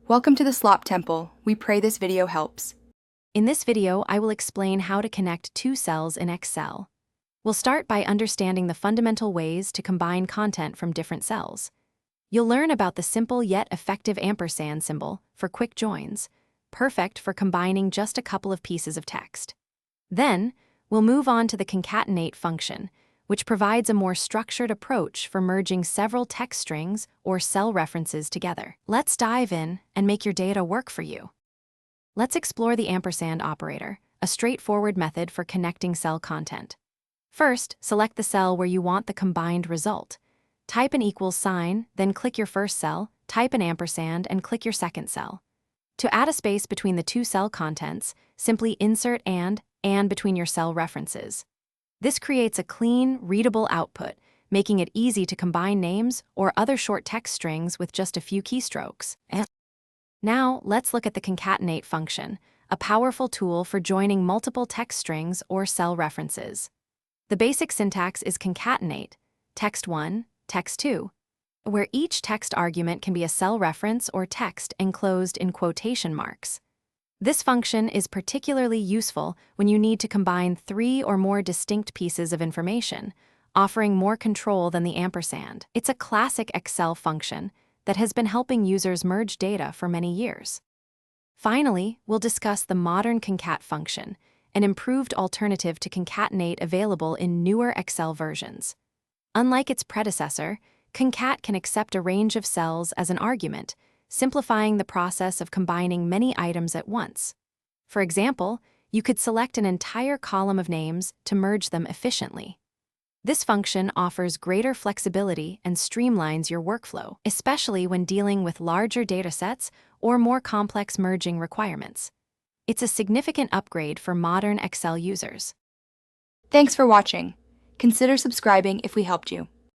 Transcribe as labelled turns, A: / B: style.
A: Welcome to the Slop Temple. We pray this video helps.
B: In this video, I will explain how to connect two cells in Excel. We'll start by understanding the fundamental ways to combine content from different cells. You'll learn about the simple yet effective ampersand symbol for quick joins, perfect for combining just a couple of pieces of text. Then, we'll move on to the concatenate function, which provides a more structured approach for merging several text strings or cell references together. Let's dive in and make your data work for you. Let's explore the ampersand operator, a straightforward method for connecting cell content. First, select the cell where you want the combined result. Type an equals sign, then click your first cell, type an ampersand, and click your second cell. To add a space between the two cell contents, simply insert and between your cell references. This creates a clean, readable output, making it easy to combine names or other short text strings with just a few keystrokes. Now, let's look at the concatenate function, a powerful tool for joining multiple text strings or cell references. The basic syntax is concatenate, text 1, text 2, where each text argument can be a cell reference or text enclosed in quotation marks. This function is particularly useful when you need to combine 3 or more distinct pieces of information, offering more control than the ampersand. It's a classic Excel function that has been helping users merge data for many years. Finally, we'll discuss the modern concat function, an improved alternative to concatenate available in newer Excel versions. Unlike its predecessor, concat can accept a range of cells as an argument, simplifying the process of combining many items at once. For example, you could select an entire column of names to merge them efficiently. This function offers greater flexibility and streamlines your workflow, especially when dealing with larger datasets or more complex merging requirements. It's a significant upgrade for modern Excel users.
A: Thanks for watching. Consider subscribing if we helped you.